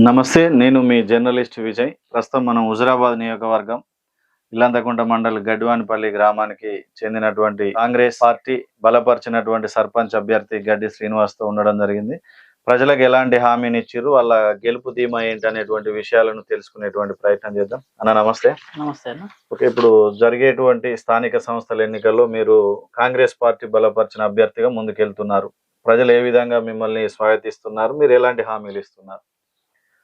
నమస్తే. నేను మీ జర్నలిస్ట్ విజయ్. ప్రస్తుతం మనం హుజురాబాద్ నియోజకవర్గం ఇల్లంతకుంట మండల్ గడ్డివానిపల్లి గ్రామానికి చెందినటువంటి కాంగ్రెస్ పార్టీ బలపరిచినటువంటి సర్పంచ్ అభ్యర్థి గడ్డి శ్రీనివాస్‌తో ఉండడం జరిగింది. ప్రజలకు ఎలాంటి హామీని ఇచ్చిర్రు, వాళ్ళ గెలుపు ధీమా ఏంటి అనేటువంటి విషయాలను తెలుసుకునేటువంటి ప్రయత్నం చేద్దాం. అన్న నమస్తే. నమస్తే అన్న. ఓకే. ఇప్పుడు జరిగేటువంటి స్థానిక సంస్థల ఎన్నికల్లో మీరు కాంగ్రెస్ పార్టీ బలపరిచిన అభ్యర్థిగా ముందుకెళ్తున్నారు. ప్రజలు ఏ విధంగా మిమ్మల్ని స్వాగతిస్తున్నారు? మీరు ఎలాంటి హామీలు ఇస్తున్నారు?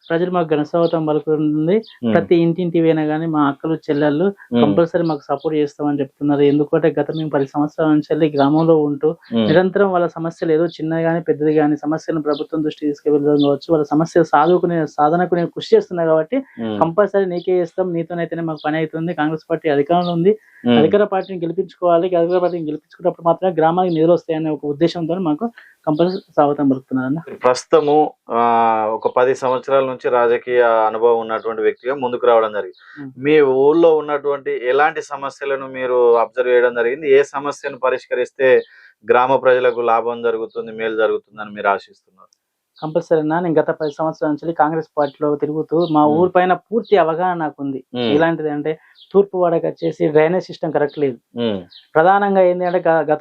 ప్రజలు మాకు ఘన స్వాగతం పలుకుతుంది. ప్రతి ఇంటింటి పోయినా గానీ మా అక్కలు చెల్లెళ్ళు కంపల్సరీ మాకు సపోర్ట్ చేస్తామని చెప్తున్నారు. ఎందుకంటే గత మేము 10 సంవత్సరాల నుంచి గ్రామంలో ఉంటూ నిరంతరం వాళ్ళ సమస్యలు ఏదో చిన్నది గానీ పెద్దది గానీ సమస్యలను ప్రభుత్వం దృష్టి తీసుకెళ్ళడం కావచ్చు, వాళ్ళ సమస్యలు సాధనకు నేను కృషి చేస్తున్నా కాబట్టి కంపల్సరీ నీకే చేస్తాం, నీతోనైతేనే మాకు పని అవుతుంది. కాంగ్రెస్ పార్టీ అధికారంలో ఉంది, అధికార పార్టీని గెలిపించుకోవాలి, అధికార పార్టీని గెలిపించుకున్నప్పుడు మాత్రమే గ్రామానికి నిధులు వస్తాయనే ఒక ఉద్దేశంతో మాకు కంపల్సరీ స్వాగతం పలుకుతున్నారు. ప్రస్తుతము ఒక 10 సంవత్సరాల నుంచి రాజకీయ అనుభవం ఉన్నటువంటి వ్యక్తిగా ముందుకు రావడం జరిగింది. మీ ఊళ్ళో ఉన్నటువంటి ఎలాంటి సమస్యలను మీరు అబ్జర్వ్ చేయడం జరిగింది? ఏ సమస్యను పరిష్కరిస్తే గ్రామ ప్రజలకు లాభం జరుగుతుంది, మేలు జరుగుతుందని మీరు ఆశిస్తున్నారు? కంపల్సరీ నేను గత 10 సంవత్సరాల నుంచి కాంగ్రెస్ పార్టీలో తిరుగుతూ మా ఊరి పైన పూర్తి అవగాహన నాకుంది. ఎలాంటిది అంటే తూర్పు వాడకి వచ్చేసి డ్రైనేజ్ సిస్టమ్ కరెక్ట్ లేదు. ప్రధానంగా ఏంటి అంటే గత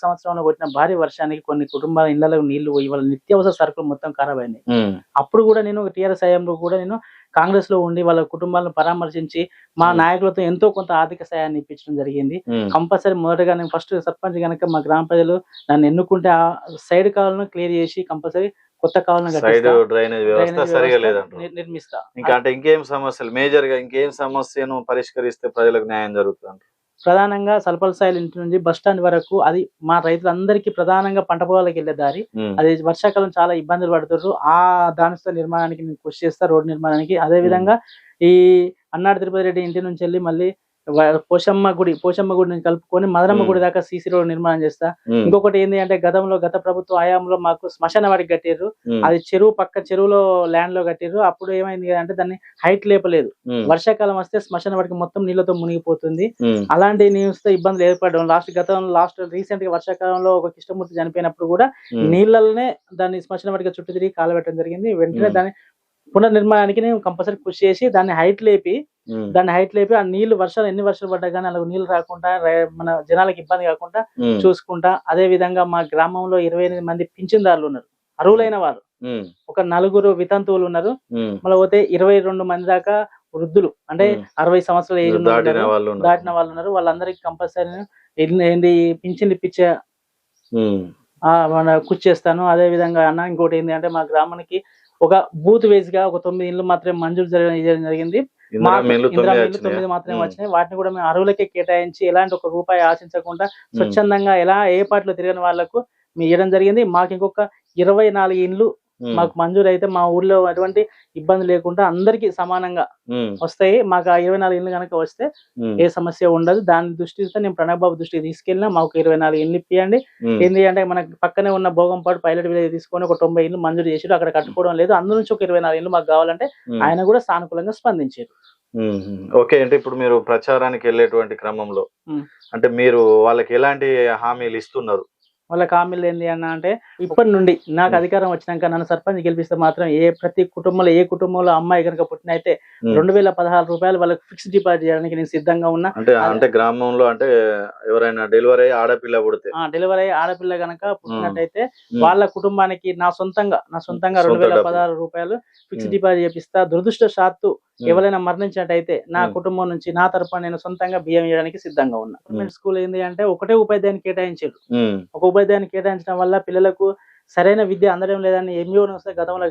సంవత్సరంలో కొట్టిన భారీ వర్షానికి కొన్ని కుటుంబాల ఇళ్లలో నీళ్లు పోయి వాళ్ళ నిత్యావసర సరుకులు మొత్తం ఖరాబ్ అయినాయి. అప్పుడు కూడా నేను టీఆర్ఎస్ హయాంలో కూడా నేను కాంగ్రెస్ లో ఉండి వాళ్ళ కుటుంబాలను పరామర్శించి మా నాయకులతో ఎంతో కొంత ఆర్థిక సాయాన్ని ఇప్పించడం జరిగింది. కంపల్సరీ మొదటగా నేను ఫస్ట్ సర్పంచ్ కనుక మా గ్రామ ప్రజలు నన్ను ఎన్నుకుంటే ఆ సైడ్ కావాలను క్లియర్ చేసి కంపల్సరీ కొత్త కావాలను నిర్మిస్తా. ఇంకా అంటే ఇంకేం సమస్యలు మేజర్ గా ఇంకేం సమస్యను పరిష్కరిస్తే ప్రజలకు న్యాయం జరుగుతుంది? ప్రధానంగా సల్పల్సాయిల్ ఇంటి నుంచి బస్ స్టాండ్ వరకు అది మా రైతులందరికీ ప్రధానంగా పంట పొలాలకు వెళ్లే దారి. అది వర్షాకాలం చాలా ఇబ్బందులు పడుతున్నారు. ఆ దానితో నిర్మాణానికి నేను కృషి చేస్తా, రోడ్డు నిర్మాణానికి. అదే విధంగా ఈ అన్నాడు తిరుపతి రెడ్డి ఇంటి నుంచి వెళ్ళి మళ్ళీ పోషమ్మ గుడి నుంచి కలుపుకొని మదనమ్మ గుడి దాకా సీసీ రోడ్ నిర్మాణం చేస్తా. ఇంకొకటి ఏంటి అంటే గత ప్రభుత్వ హయాంలో మాకు శ్మశాన వాడికి కట్టారు. అది చెరువులో ల్యాండ్ లో కట్టారు. అప్పుడు ఏమైంది అంటే దాన్ని హైట్ లేపలేదు. వర్షాకాలం వస్తే శ్మశాన వాడికి మొత్తం నీళ్లతో మునిగిపోతుంది. అలాంటి న్యూస్ తో ఇబ్బందులు ఏర్పడడం లాస్ట్ రీసెంట్ గా వర్షాకాలంలో ఒక కృష్ణమూర్తి చనిపోయినప్పుడు కూడా నీళ్లనే దాన్ని శ్మశాన వాడికి చుట్టూ తిరిగి కాలబెట్టడం జరిగింది. వెంటనే దాన్ని పునర్నిర్మాణానికి నేను కంపల్సరీ కృషి చేసి దాన్ని హైట్ లేపి ఆ నీళ్లు ఎన్ని వర్షాలు పడ్డా కానీ అలా నీళ్లు రాకుండా మన జనాలకు ఇబ్బంది కాకుండా చూసుకుంటా. అదే విధంగా మా గ్రామంలో 28 మంది పింఛన్దారులు ఉన్నారు, అర్హులైన వారు. ఒక 4 వితంతువులు ఉన్నారు. మళ్ళీ పోతే 22 మంది దాకా వృద్ధులు అంటే 60 సంవత్సరాల ఏజ్ దాటిన వాళ్ళు ఉన్నారు. వాళ్ళందరికీ కంపల్సరీ పింఛన్లు ఇప్పించే కృషి చేస్తాను. అదే విధంగా అన్న ఇంకోటి ఏంటి అంటే మా గ్రామానికి ఒక బూత్ వేస్ గా ఒక 9 ఇళ్ళు మాత్రమే మంజూరు చేయడం జరిగింది. 9 మాత్రమే వచ్చినాయి. వాటిని కూడా మేము అర్హులకే కేటాయించి ఎలాంటి ఒక రూపాయి ఆశించకుండా స్వచ్ఛందంగా ఏ పార్టీలో తిరిగిన వాళ్లకు మేము ఇవ్వడం జరిగింది. మాకు ఇంకొక 24 ఇండ్లు మాకు మంజూరు అయితే మా ఊర్లో ఎటువంటి ఇబ్బంది లేకుండా అందరికి సమానంగా వస్తాయి. మాకు ఆ 24 ఇండ్లు కనుక వస్తే ఏ సమస్య ఉండదు. దాని దృష్టితో నేను ప్రణబ్ బాబు దృష్టికి తీసుకెళ్ళినా మాకు 24 ఇండ్లు ఇప్పియండి. ఏంటి అంటే మనకి పక్కనే ఉన్న భోగంపాడు పైలట్ విలేజ్ తీసుకొని ఒక 90 ఇండ్లు మంజూరు చేసి అక్కడ కట్టుకోవడం లేదు. అందు నుంచి ఒక 24 ఇండ్లు మాకు కావాలంటే ఆయన కూడా సానుకూలంగా స్పందించారు. ఓకే. అంటే ఇప్పుడు మీరు ప్రచారానికి వెళ్ళేటువంటి క్రమంలో అంటే మీరు వాళ్ళకి ఎలాంటి హామీలు ఇస్తున్నారు? వాళ్ళకి హామీలు ఏంటి అన్న అంటే ఇప్పటి నుండి నాకు అధికారం వచ్చినాక నన్ను సర్పంచ్ గెలిపిస్తే మాత్రం ప్రతి కుటుంబంలో అమ్మాయి కనుక పుట్టినైతే 2016 రూపాయలు వాళ్ళకి ఫిక్స్డ్ డిపాజిట్ చేయడానికి నేను సిద్ధంగా ఉన్నా. అంటే గ్రామంలో అంటే ఎవరైనా డెలివరీ అయ్యి ఆడపిల్ల కనుక పుట్టినట్టయితే వాళ్ళ కుటుంబానికి నా సొంతంగా 2016 రూపాయలు ఫిక్స్డ్ డిపాజిట్ చేపిస్తా. దురదృష్టవశాత్తు ఎవరైనా మరణించినట్టయితే నా కుటుంబం నుంచి నా తరపున నేను సొంతంగా బియ్యం ఇవ్వడానికి సిద్ధంగా ఉన్నా. గవర్నమెంట్ స్కూల్ ఏంటి అంటే ఒకటే ఉపాధ్యాయుని కేటాయించారు. ఒక ఉపాధ్యాయుని కేటాయించడం వల్ల పిల్లలకు సరైన విద్య అందడం లేదని ఎంఈఓ వస్తే గతంలో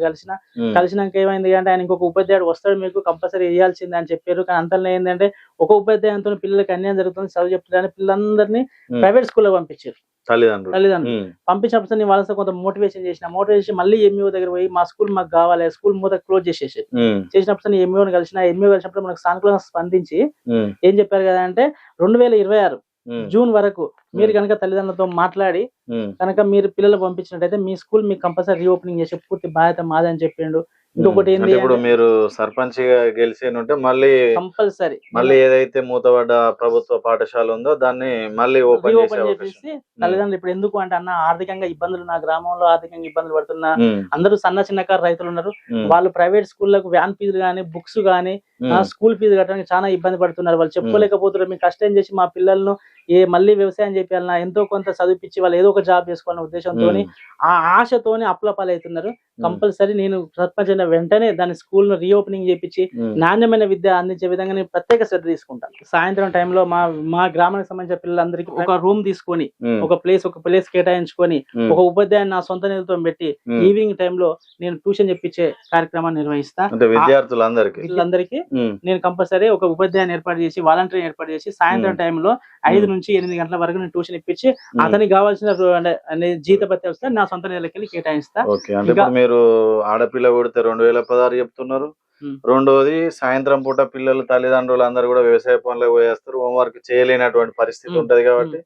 కలిసినాక ఏమైంది అంటే ఆయన ఇంకొక ఉపాధ్యాయుడు వస్తాడు, మీకు కంపల్సరీ వేయాల్సిందే అని చెప్పారు. కానీ అంతలో ఏంటంటే ఒక ఉపాధ్యాయునితో పిల్లలకి అన్యాయం జరుగుతుంది, చదువు చెప్తారని పిల్లలందరినీ ప్రైవేట్ స్కూల్లో పంపించారు. తల్లిదండ్రులు పంపించినప్పుడు నేను వాళ్ళతో కొంత మోటివేషన్ మళ్ళీ ఎంఈఓ దగ్గర పోయి మా స్కూల్ మాకు కావాలి, స్కూల్ మూత క్లోజ్ చేసినప్పుడు ఎంఈఓని కలిసినప్పుడు మనకు సానుకూలంగా స్పందించి ఏం చెప్పారు కదా అంటే 2026 జూన్ వరకు మీరు కనుక తల్లిదండ్రులతో మాట్లాడి కనుక మీరు పిల్లలు పంపించినట్టయితే మీ స్కూల్ మీకు కంపల్సరీ రీఓపెనింగ్ చేసే పూర్తి బాధ్యత మాదని చెప్పిండు. ఇంకొకటి అంటే ఏంది ఇప్పుడు అంటే మీరు సర్పంచ్ గా గెలిచి ఉంటే కంపల్సరీ మళ్ళీ ఏదైతే మూతపడ్డ ప్రభుత్వ పాఠశాల ఉందో దాన్ని మళ్ళీ ఓపెన్ చేసే రీఓపెన్ అవకాశం. చేసేసి తల్లిదండ్రులు ఇప్పుడు ఎందుకు అంటే అన్న ఆర్థికంగా ఇబ్బందులు, నా గ్రామంలో ఆర్థికంగా ఇబ్బందులు పడుతున్న ఉమ్, అందరూ సన్న చిన్నకారు రైతులు ఉన్నారు. ఉమ్, వాళ్ళు ప్రైవేట్ స్కూళ్ళకు వ్యాన్ ఫీజులు కానీ, బుక్స్ కానీ, ఉమ్, స్కూల్ ఫీజు కట్టడానికి చాలా ఇబ్బంది పడుతున్నారు. వాళ్ళు చెప్పుకోలేకపోతున్నారు. మేము కష్టం చేసి మా పిల్లలను మళ్ళీ వ్యవసాయం చేయాలన్నా, ఎంతో కొంత చదివిపించి వాళ్ళు ఏదో ఒక జాబ్ చేసుకోవాలనే ఉద్దేశంతో ఉమ్, ఆ ఆశతోని అప్పుల పాలవుతున్నారు. ఉమ్, కంపల్సరీ నేను సర్పంచ్ అయిన వెంటనే దాని స్కూల్ ను రీఓపెనింగ్ చేపించి ఉమ్, నాణ్యమైన విద్య అందించే విధంగా నేను ప్రత్యేక శ్రద్ధ తీసుకుంటాను. సాయంత్రం టైంలో మా గ్రామానికి సంబంధించిన పిల్లలందరికీ ఒక రూమ్ తీసుకొని, ఉమ్, ఒక ప్లేస్ కేటాయించుకొని, ఉమ్, ఒక ఉపాధ్యాయుని నా సొంత నిధులతో పెట్టి ఉమ్. ఈవినింగ్ టైంలో నేను ట్యూషన్ చెప్పించే కార్యక్రమాన్ని నిర్వహిస్తా. అంటే విద్యార్థులందరికీ. పిల్లలందరికీ ఉమ్, నేను కంపల్సరీ ఒక ఉపాధ్యాయుని ఏర్పాటు చేసి, వాలంటీర్ ఏర్పాటు చేసి, సాయంత్రం టైంలో 5 నుంచి 8 గంటల వరకు నేను ట్యూషన్ ఇప్పించి అతనికి కావాల్సిన జీతభత్యాలు వస్తే నా సొంత నిధులకెళ్ళి కేటాయిస్తా. ఓకే. అంటే ఇప్పుడు మీరు ఆడపిల్ల కొడితే 2016 చెప్తున్నారు. ఉమ్. రెండోది సాయంత్రం పూట పిల్లలు తల్లిదండ్రులు అందరూ కూడా వ్యవసాయ పనులకు పోయేస్తారు. హోంవర్క్ చేయలేనటువంటి పరిస్థితి ఉంటది కాబట్టి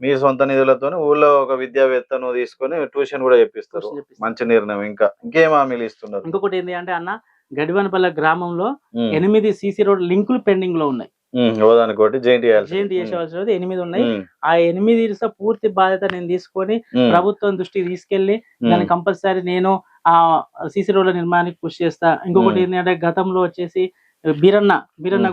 మీ సొంత నిధులతో ఊళ్ళో ఒక విద్యావేత్తను తీసుకొని ట్యూషన్ కూడా చెప్పిస్తారు. ట్యూషన్ చెప్పిస్తా. మంచి నిర్ణయం. ఇంకేం హామీలు ఇస్తున్నారు? ఇంకొకటి ఏంటి అంటే అన్న, గడివనపల్లె గ్రామంలో ఉమ్, 8 సీసీ రోడ్ లింకులు పెండింగ్ లో ఉన్నాయి. ఓదానికోటి జైంట్ జేఎన్టీ చేసేవాల్సి 8 ఉన్నాయి. ఆ 8 పూర్తి బాధ్యత నేను తీసుకొని ప్రభుత్వం దృష్టికి తీసుకెళ్లి దాన్ని కంపల్సరీ నేను ఆ సీసీ రోడ్ల నిర్మాణానికి కృషి చేస్తా. ఇంకొకటి ఏంటంటే గతంలో వచ్చేసి బీరన్న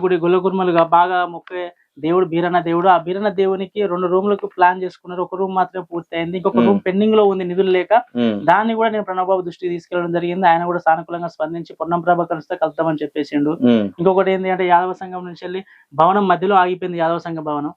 గుడి గొల్లగుర్మలుగా బాగా మొక్కే దేవుడు బీరన్న దేవుడు. ఆ బీరన్న దేవునికి 2 రూమ్లకు ప్లాన్ చేసుకున్నారు. ఒక రూమ్ మాత్రమే పూర్తి అయింది. ఇంకొక రూమ్ పెండింగ్ లో ఉంది నిధులు లేక. దాన్ని కూడా నేను ప్రణవబాబు దృష్టికి తీసుకెళ్లడం జరిగింది. ఆయన కూడా సానుకూలంగా స్పందించి పొన్నం ప్రభాకర్ కలుద్దామని చెప్పేసిండు. ఇంకొకటి ఏంటి అంటే యాదవ సంఘం నుంచి వెళ్ళి భవనం మధ్యలో ఆగిపోయింది, యాదవ సంఘ భవనం.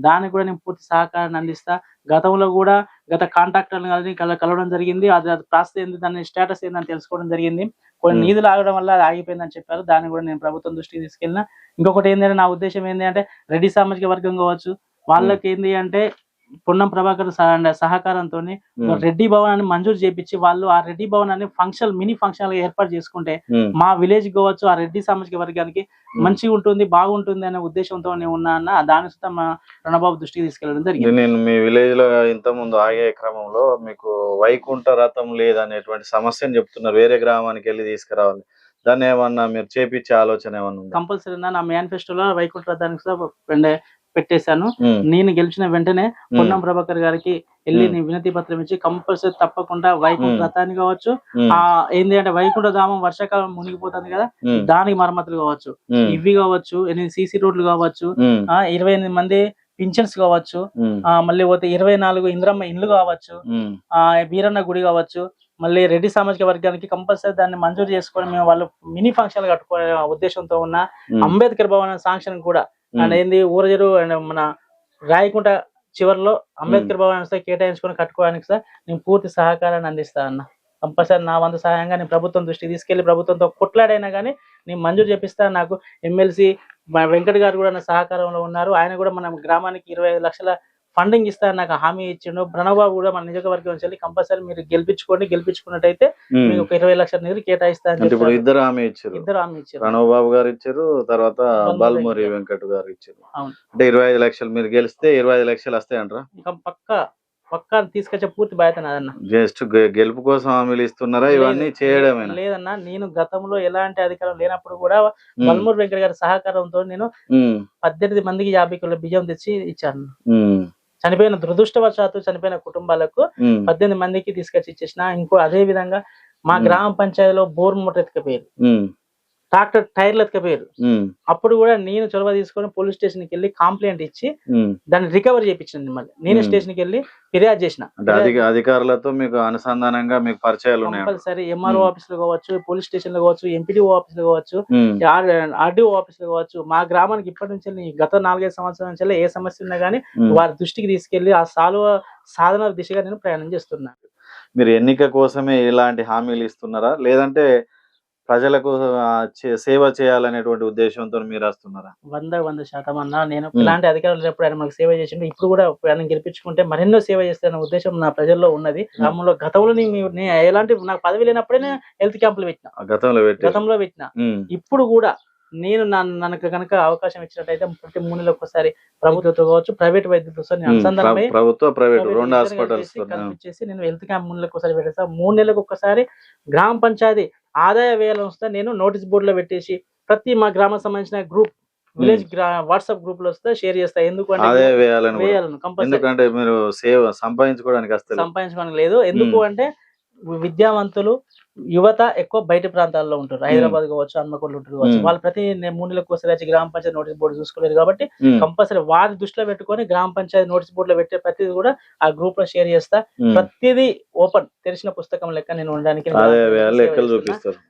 దానికి కూడా నేను పూర్తి సహకారాన్ని అందిస్తా. గతంలో కూడా గత కాంట్రాక్టర్లు కలవడం జరిగింది. అది ప్రాసెస్ ఏంది, దాని స్టేటస్ ఏందని తెలుసుకోవడం జరిగింది. కొన్ని నిధులు ఆగడం వల్ల అది ఆగిపోయిందని చెప్పారు. దాన్ని కూడా నేను ప్రభుత్వం దృష్టికి తీసుకెళ్ళిన. ఇంకొకటి ఏంటంటే నా ఉద్దేశం ఏంటి అంటే రెడ్డి సామాజిక వర్గం కావచ్చు, వాళ్ళకి ఏంటి అంటే పొన్నం ప్రభాకర్ సహకారంతో రెడ్డి భవనాన్ని మంజూరు చేపించి వాళ్ళు ఆ రెడ్డి భవనాన్ని మినీ ఫంక్షన్ ఏర్పాటు చేసుకుంటే మా విలేజ్ కావచ్చు ఆ రెడ్డి సామాజిక వర్గానికి మంచిగా ఉంటుంది, బాగుంటుంది అనే ఉద్దేశంతో ఉన్నా అన్న. దాని సుతా మా రణబాబు దృష్టికి తీసుకెళ్లడం జరిగింది. నేను మీ విలేజ్ లో ఇంత ముందు ఆగే క్రమంలో మీకు వైకుంఠ రథం లేదనేటువంటి సమస్యను చెప్తున్నారు. వేరే గ్రామానికి వెళ్ళి తీసుకురావాలి. దాన్ని ఏమన్నా మీరు చేపించే ఆలోచన ఏమన్నా ఉందా? కంపల్సరీ నా మేనిఫెస్టోలో వైకుంఠ రథానికి పెట్టేశాను. నేను గెలిచిన వెంటనే పొన్నం ప్రభాకర్ గారికి వెళ్ళి నేను వినతి పత్రం ఇచ్చి కంపల్సరీ తప్పకుండా వైకుంఠ రథాన్ని కావచ్చు, ఏంటి అంటే వైకుంఠ ధామం వర్షాకాలం మునిగిపోతుంది కదా, దానికి మరమ్మతులు కావచ్చు, ఇవి కావచ్చు, 8 సీసీ రోడ్లు కావచ్చు, 28 మంది పింఛన్స్ కావచ్చు, మళ్ళీ పోతే 24 ఇంద్రమ్మ ఇండ్లు కావచ్చు, బీరన్న గుడి కావచ్చు, మళ్ళీ రెడ్డి సామాజిక వర్గానికి కంపల్సరీ దాన్ని మంజూరు చేసుకొని మేము వాళ్ళు మినీ ఫంక్షన్ కట్టుకునే ఉద్దేశంతో ఉన్న అంబేద్కర్ భవన్ శాంక్షన్ కూడా అండ్ ఏంది ఊరజరు అండ్ మన రాయకుంట చివరిలో అంబేద్కర్ భవన్ కేటాయించుకొని కట్టుకోవడానికి సార్ నేను పూర్తి సహకారాన్ని అందిస్తా అన్న. కంపల్సరీ నా వంతు సహాయంగా నేను ప్రభుత్వం దృష్టికి తీసుకెళ్లి ప్రభుత్వంతో కొట్లాడైనా కానీ నేను మంజూరు చేపిస్తా. నాకు ఎమ్మెల్సీ వెంకట్ గారు కూడా నా సహకారంలో ఉన్నారు. ఆయన కూడా మన గ్రామానికి 25 లక్షల ఫండింగ్ ఇస్తా నాకు హామీ ఇచ్చిండు. ప్రణవబాబు కూడా మన నియోజకవర్గం నుంచి కంపల్సరీ మీరు గెలిపించుకున్నట్టయితే మీకు ఒక 20 లక్షల నిధులు కేటాయిస్తా అని ఇప్పుడు ఇద్దరు హామీ ఇచ్చారు. ప్రణవబాబు గారు ఇచ్చారు, తర్వాత బాలమూరి వెంకట్ గారు ఇచ్చారు. అంటే 25 లక్షలు మీరు గెలిస్తే 25 లక్షలు వస్తాయంటారా? పక్కా తీసుకొచ్చే పూర్తి బాధ్యత నాదన్న. జస్ట్ గెలుపు కోసం హామీలు ఇస్తున్నారా ఇవన్నీ చేయడమే? లేదన్నా, నేను గతంలో ఎలాంటి అధికారం లేనప్పుడు కూడా బాలమూరి వెంకట గారి సహకారంతో నేను 18 మందికి 50 కిలోల బియ్యం తెచ్చి ఇచ్చాను. చనిపోయిన దురదృష్టవశాత్తు చనిపోయిన కుటుంబాలకు 18 మందికి తీసుకొచ్చి ఇచ్చేసిన. ఇంకో అదే విధంగా మా గ్రామ పంచాయతీలో బోర్ మోటార్ ఎత్తుకపోయారు, ట్రాక్టర్ టైర్లు ఎత్తుకపోయారు. అప్పుడు కూడా నేను చొరవ తీసుకొని పోలీస్ స్టేషన్ కి వెళ్ళి కంప్లైంట్ ఇచ్చి దాన్ని రికవర్ చేయించింది. మళ్ళీ నేను స్టేషన్ కి వెళ్ళి ఫిర్యాదు చేసిన. అధికారులతో మీకు అనుసంధానంగా మీకు పరిచయాలు కంపల్సరీ ఎంఆర్ఓ ఆఫీస్ లో కావచ్చు, పోలీస్ స్టేషన్ లో కావచ్చు, ఎంపీడీఓ ఆఫీస్ లో కావచ్చు, ఆర్డీఓ ఆఫీస్ లో కావచ్చు, మా గ్రామానికి ఇప్పటి నుంచి గత 4-5 సంవత్సరాల నుంచి ఏ సమస్య ఉన్నా గానీ వారి దృష్టికి తీసుకెళ్లి ఆ సాధన దిశగా నేను ప్రయాణం చేస్తున్నా. మీరు ఎన్నిక కోసమే ఇలాంటి హామీలు ఇస్తున్నారా, లేదంటే ప్రజలకు సేవ చేయాలనేటువంటి ఉద్దేశంతో మీరు వస్తున్నారా? 100% అన్నా. నేను ఇలాంటి అధికారులు లేనప్పుడు ఆయన మనకు సేవ చేసిండు. ఇప్పుడు కూడా ఆయన గెలిపించుకుంటే మరెన్నో సేవ చేస్తారనే ఉద్దేశం నా ప్రజల్లో ఉన్నది. గ్రామంలో గతంలో ఎలాంటి నాకు పదవి లేనప్పుడే హెల్త్ క్యాంపులు పెట్టిన, గతంలో పెట్టిన. ఇప్పుడు కూడా నేను నాకు కనుక అవకాశం ఇచ్చినట్టయితే ప్రతి 3 నెలలకు ఒకసారి ప్రభుత్వంతో కావచ్చు, ప్రైవేట్ వైద్యులతో నేను అనుసంధానమై ప్రభుత్వ ప్రైవేట్ రెండు ఇద్దరు హాస్పిటల్స్ కల్పించేసి నేను హెల్త్ క్యాంప్ 3 నెలలకు ఒకసారి పెట్టేస్తా. 3 నెలలకు ఒకసారి గ్రామ పంచాయతీ ఆదాయ వ్యయాల వస్తే నేను నోటీస్ బోర్డులో పెట్టేసి ప్రతి మా గ్రామం సంబంధించిన గ్రూప్ విలేజ్ వాట్సాప్ గ్రూప్ లో వస్తే షేర్ చేస్తా. ఎందుకంటే అదే వేయాలని వేయాలను కంపల్సరీ, ఎందుకంటే మీరు సేవ సంపాదించుకోవడానికి వస్తారు, సంపాదించుకోవడానికి లేదు. ఎందుకు అంటే విద్యావంతులు యువత ఎక్కువ బయట ప్రాంతాల్లో ఉంటారు, హైదరాబాద్ కావచ్చు, హన్మకొండ ఉంటారు కావచ్చు. వాళ్ళు ప్రతి 3 నెలలకు ఒకసారి వచ్చి గ్రామ పంచాయతీ నోటీస్ బోర్డు చూసుకోలేరు కాబట్టి కంపల్సరీ వారి దృష్టిలో పెట్టుకొని గ్రామ పంచాయతీ నోటీస్ బోర్డు లో పెట్టే ప్రతిదీ కూడా ఆ గ్రూప్ లో షేర్ చేస్తా. ప్రతిదీ ఓపెన్ తెరిచిన పుస్తకం లెక్క నేను ఉండడానికి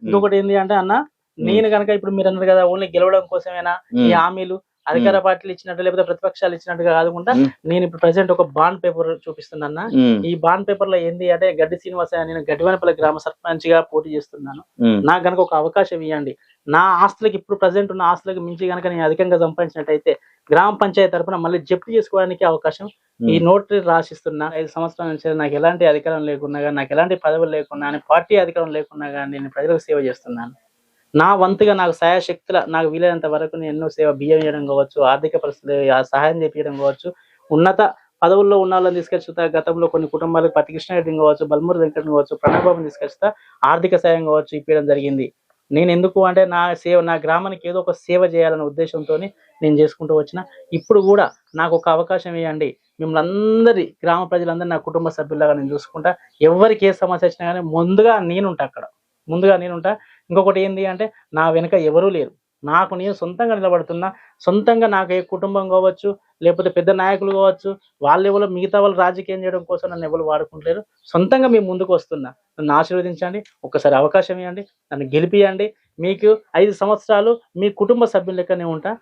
ఇంకొకటి ఏంటి అంటే అన్న, నేను కనుక ఇప్పుడు మీరు అన్నారు కదా ఓన్లీ గెలవడం కోసమేనా ఈ హామీలు అధికార పార్టీలు ఇచ్చినట్టు లేకపోతే ప్రతిపక్షాలు ఇచ్చినట్టుగా కాకుండా నేను ఇప్పుడు ప్రెసెంట్ ఒక బాండ్ పేపర్ చూపిస్తున్నా. ఈ బాండ్ పేపర్ లో ఏంది అంటే గడ్డి శ్రీనివాస నేను గడ్డివానిపల్లి గ్రామ సర్పంచ్ గా పోటీ చేస్తున్నాను, నాకు కనుక ఒక అవకాశం ఇవ్వండి. నా ఆస్తులకి ఇప్పుడు ప్రెసెంట్ ఉన్న ఆస్తులకి మించి కనుక నేను అధికంగా సంపాదించినట్టయితే గ్రామ పంచాయతీ తరఫున మళ్ళీ జప్తు చేసుకోవడానికి అవకాశం ఈ నోటరీ రాసిస్తున్నా. 5 సంవత్సరాల నుంచి నాకు ఎలాంటి అధికారం లేకున్నా కానీ, నాకు ఎలాంటి పదవులు లేకున్నా కానీ, పార్టీ అధికారం లేకున్నా కానీ నేను ప్రజలకు సేవ చేస్తున్నాను. నా వంతుగా నాకు సహాయశక్తుల నాకు వీలైనంత వరకు నేను ఎన్నో సేవ బియ్యం చేయడం కావచ్చు, ఆర్థిక పరిస్థితులు సహాయం చేపించడం కావచ్చు, ఉన్నత పదవుల్లో ఉన్న వాళ్ళని తీసుకొచ్చుతా. గతంలో కొన్ని కుటుంబాలకు పత్తి కృష్ణారెడ్డి కావచ్చు, బల్మూరి వెంకటన్ కావచ్చు, ప్రణబాబుని తీసుకొచ్చుతా ఆర్థిక సాయం కావచ్చు ఇప్పించడం జరిగింది. నేను ఎందుకు అంటే నా గ్రామానికి ఏదో ఒక సేవ చేయాలనే ఉద్దేశంతో నేను చేసుకుంటూ వచ్చిన. ఇప్పుడు కూడా నాకు ఒక అవకాశం ఇవ్వండి, మిమ్మల్ని అందరి గ్రామ ప్రజలందరూ నా కుటుంబ సభ్యులాగా నేను చూసుకుంటా. ఎవరికి ఏ సమస్య వచ్చినా కానీ ముందుగా నేనుంటా. ఇంకొకటి ఏంటి అంటే నా వెనుక ఎవరూ లేరు, నాకు నేను సొంతంగా నిలబడుతున్నా. సొంతంగా నాకు ఏ కుటుంబం కావచ్చు లేకపోతే పెద్ద నాయకులు కావచ్చు, వాళ్ళు ఎవరు మిగతా వాళ్ళు రాజకీయం చేయడం కోసం నన్ను ఎవరు వాడుకుంటలేరు. సొంతంగా మీ ముందుకు వస్తున్నా, నన్ను ఆశీర్వదించండి, ఒక్కసారి అవకాశం ఇవ్వండి, నన్ను గెలిపియండి. మీకు 5 సంవత్సరాలు మీ కుటుంబ సభ్యుల లెక్కనే ఉంటా.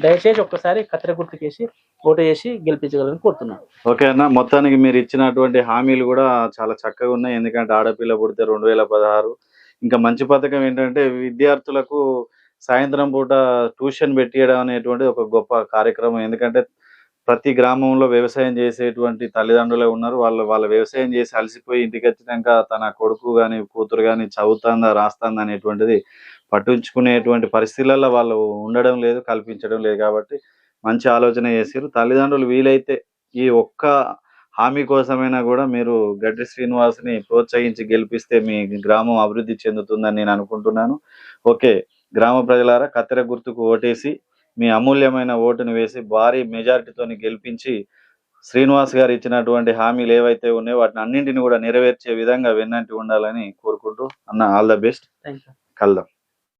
దయచేసి ఒక్కసారి కత్తెర గుర్తుకేసి ఓటు చేసి గెలిపించగలని కోరుతున్నాను. ఓకే అన్న, మొత్తానికి మీరు ఇచ్చినటువంటి హామీలు కూడా చాలా చక్కగా ఉన్నాయి. ఎందుకంటే ఆడపిల్ల పుడితే 2016, ఇంకా మంచి పథకం ఏంటంటే విద్యార్థులకు సాయంత్రం పూట ట్యూషన్ పెట్టియడం అనేటువంటి ఒక గొప్ప కార్యక్రమం. ఎందుకంటే ప్రతి గ్రామంలో వ్యవసాయం చేసేటువంటి తల్లిదండ్రులే ఉన్నారు. వాళ్ళ వ్యవసాయం చేసి అలసిపోయి ఇంటికి వచ్చినాక తన కొడుకు కానీ కూతురు కానీ చదువుతుందా రాస్తుందా అనేటువంటిది పట్టించుకునేటువంటి పరిస్థితులలో వాళ్ళు ఉండడం లేదు, కల్పించడం లేదు. కాబట్టి మంచి ఆలోచన చేశారు తల్లిదండ్రులు. వీలైతే ఈ ఒక్క హామీ కోసమైనా కూడా మీరు గడ్డి శ్రీనివాస్ని ప్రోత్సహించి గెలిపిస్తే మీ గ్రామం అభివృద్ధి చెందుతుందని నేను అనుకుంటున్నాను. ఓకే, గ్రామ ప్రజలారా కత్తెర గుర్తుకు ఓటేసి మీ అమూల్యమైన ఓటును వేసి భారీ మెజారిటీతోని గెలిపించి శ్రీనివాస్ గారు ఇచ్చినటువంటి హామీలు ఏవైతే ఉన్నాయో వాటిని అన్నింటిని కూడా నెరవేర్చే విధంగా వెన్నంటి ఉండాలని కోరుకుంటూ అన్న all the best. Thank you. కలుద్దాం.